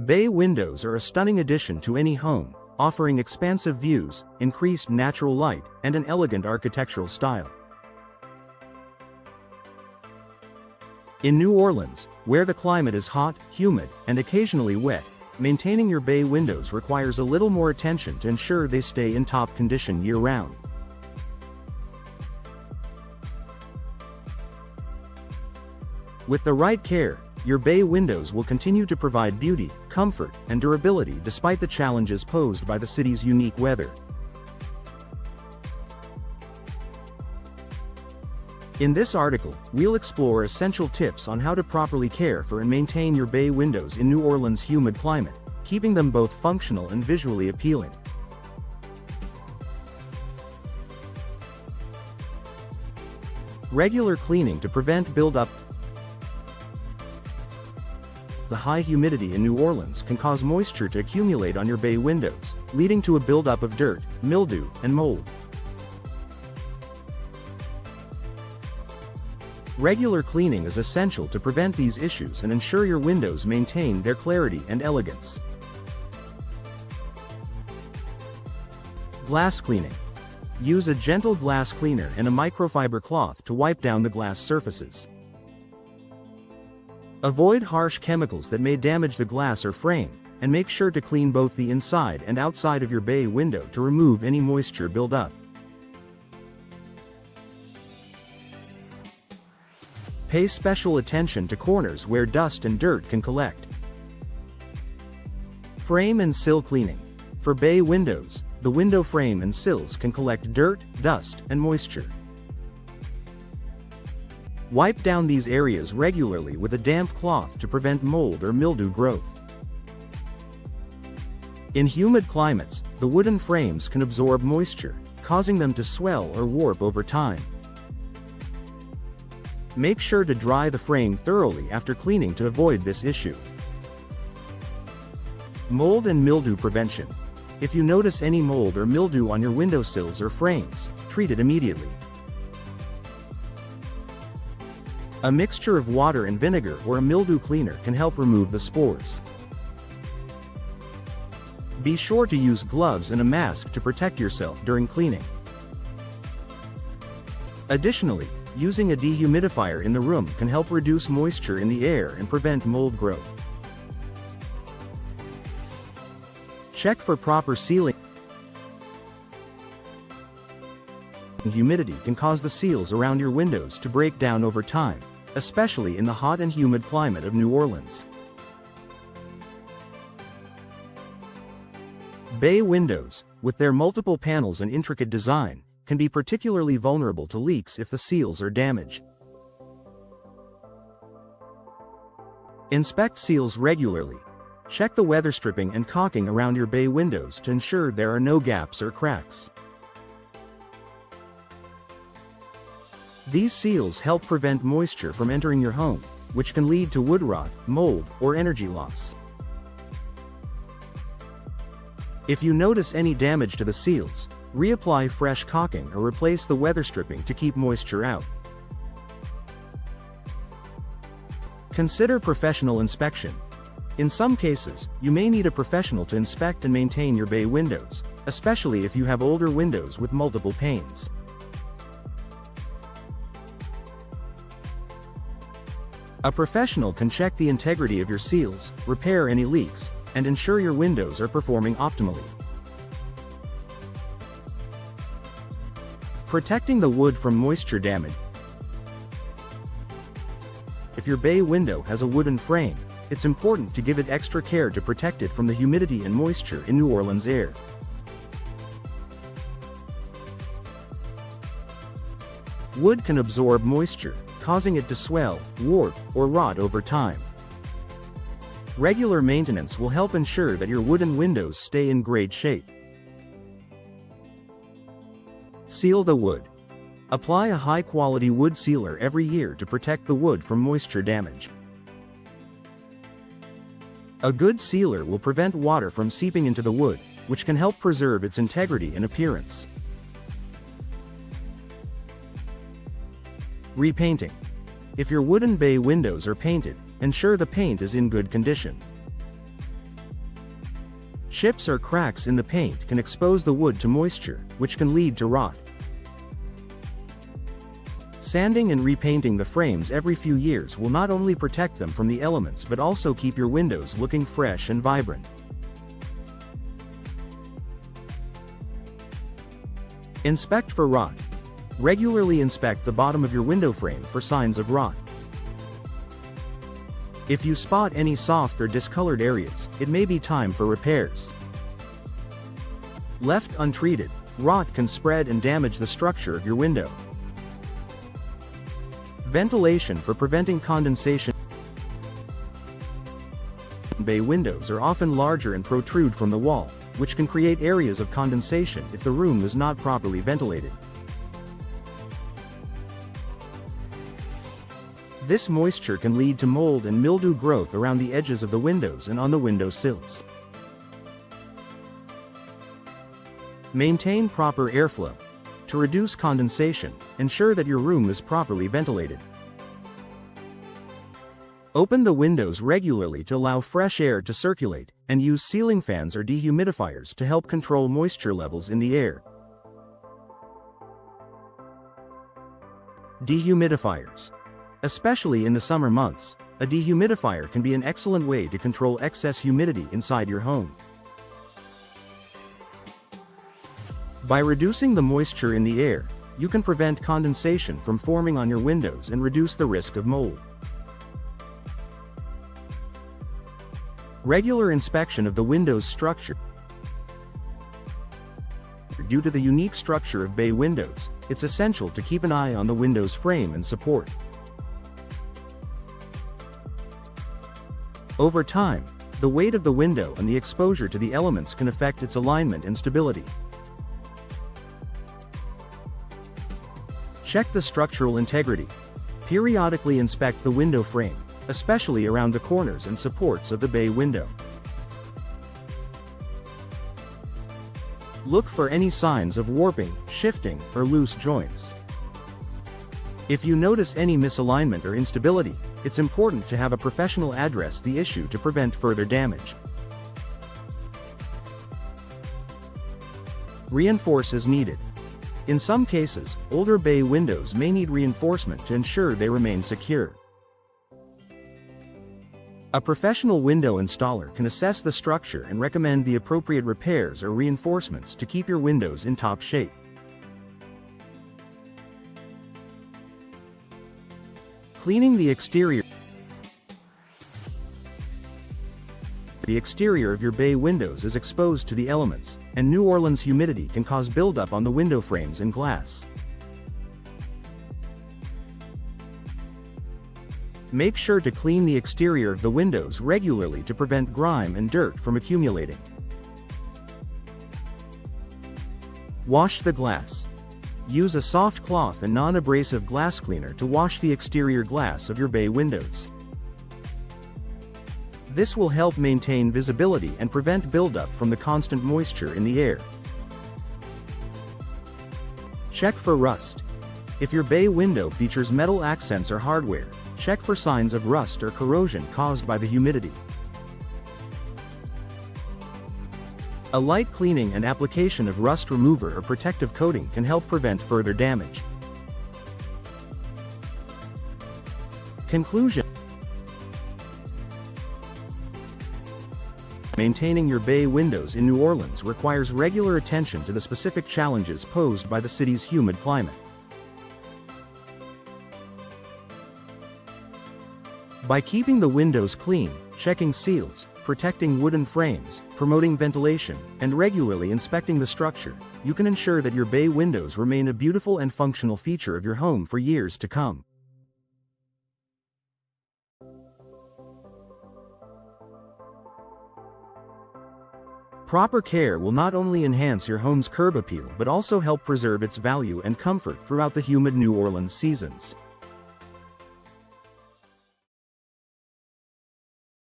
Bay windows are a stunning addition to any home, offering expansive views, increased natural light, and an elegant architectural style. In New Orleans, where the climate is hot, humid, and occasionally wet, maintaining your bay windows requires a little more attention to ensure they stay in top condition year-round. With the right care, your bay windows will continue to provide beauty, comfort, and durability despite the challenges posed by the city's unique weather. In this article, we'll explore essential tips on how to properly care for and maintain your bay windows in New Orleans' humid climate, keeping them both functional and visually appealing. Regular cleaning to prevent buildup. The high humidity in New Orleans can cause moisture to accumulate on your bay windows, leading to a buildup of dirt, mildew, and mold. Regular cleaning is essential to prevent these issues and ensure your windows maintain their clarity and elegance. Glass cleaning. Use a gentle glass cleaner and a microfiber cloth to wipe down the glass surfaces. Avoid harsh chemicals that may damage the glass or frame, and make sure to clean both the inside and outside of your bay window to remove any moisture buildup. Pay special attention to corners where dust and dirt can collect. Frame and sill cleaning. For bay windows, the window frame and sills can collect dirt, dust, and moisture. Wipe down these areas regularly with a damp cloth to prevent mold or mildew growth. In humid climates, the wooden frames can absorb moisture, causing them to swell or warp over time. Make sure to dry the frame thoroughly after cleaning to avoid this issue. Mold and mildew prevention. If you notice any mold or mildew on your windowsills or frames, treat it immediately. A mixture of water and vinegar or a mildew cleaner can help remove the spores. Be sure to use gloves and a mask to protect yourself during cleaning. Additionally, using a dehumidifier in the room can help reduce moisture in the air and prevent mold growth. Check for proper sealing. Humidity can cause the seals around your windows to break down over time, especially in the hot and humid climate of New Orleans. Bay windows, with their multiple panels and intricate design, can be particularly vulnerable to leaks if the seals are damaged. Inspect seals regularly. Check the weather stripping and caulking around your bay windows to ensure there are no gaps or cracks. These seals help prevent moisture from entering your home, which can lead to wood rot, mold, or energy loss. If you notice any damage to the seals, reapply fresh caulking or replace the weather stripping to keep moisture out. Consider professional inspection. In some cases, you may need a professional to inspect and maintain your bay windows, especially if you have older windows with multiple panes. A professional can check the integrity of your seals, repair any leaks, and ensure your windows are performing optimally. Protecting the wood from moisture damage. If your bay window has a wooden frame, it's important to give it extra care to protect it from the humidity and moisture in New Orleans air. Wood can absorb moisture, causing it to swell, warp, or rot over time. Regular maintenance will help ensure that your wooden windows stay in great shape. Seal the wood. Apply a high-quality wood sealer every year to protect the wood from moisture damage. A good sealer will prevent water from seeping into the wood, which can help preserve its integrity and appearance. Repainting. If your wooden bay windows are painted, ensure the paint is in good condition. Chips or cracks in the paint can expose the wood to moisture, which can lead to rot. Sanding and repainting the frames every few years will not only protect them from the elements but also keep your windows looking fresh and vibrant. Inspect for rot. Regularly inspect the bottom of your window frame for signs of rot. If you spot any soft or discolored areas, it may be time for repairs. Left untreated, rot can spread and damage the structure of your window. Ventilation for preventing condensation. Bay windows are often larger and protrude from the wall, which can create areas of condensation if the room is not properly ventilated. This moisture can lead to mold and mildew growth around the edges of the windows and on the window sills. Maintain proper airflow. To reduce condensation, ensure that your room is properly ventilated. Open the windows regularly to allow fresh air to circulate, and use ceiling fans or dehumidifiers to help control moisture levels in the air. Dehumidifiers. Especially in the summer months, a dehumidifier can be an excellent way to control excess humidity inside your home. By reducing the moisture in the air, you can prevent condensation from forming on your windows and reduce the risk of mold. Regular inspection of the window's structure. Due to the unique structure of bay windows, it's essential to keep an eye on the window's frame and support. Over time, the weight of the window and the exposure to the elements can affect its alignment and stability. Check the structural integrity. Periodically inspect the window frame, especially around the corners and supports of the bay window. Look for any signs of warping, shifting, or loose joints. If you notice any misalignment or instability, it's important to have a professional address the issue to prevent further damage. Reinforce as needed. In some cases, older bay windows may need reinforcement to ensure they remain secure. A professional window installer can assess the structure and recommend the appropriate repairs or reinforcements to keep your windows in top shape. Cleaning the exterior. The exterior of your bay windows is exposed to the elements, and New Orleans humidity can cause buildup on the window frames and glass. Make sure to clean the exterior of the windows regularly to prevent grime and dirt from accumulating. Wash the glass. Use a soft cloth and non-abrasive glass cleaner to wash the exterior glass of your bay windows. This will help maintain visibility and prevent buildup from the constant moisture in the air. Check for rust. If your bay window features metal accents or hardware, check for signs of rust or corrosion caused by the humidity. A light cleaning and application of rust remover or protective coating can help prevent further damage. Conclusion. Maintaining your bay windows in New Orleans requires regular attention to the specific challenges posed by the city's humid climate. By keeping the windows clean, checking seals, protecting wooden frames, promoting ventilation, and regularly inspecting the structure, you can ensure that your bay windows remain a beautiful and functional feature of your home for years to come. Proper care will not only enhance your home's curb appeal but also help preserve its value and comfort throughout the humid New Orleans seasons.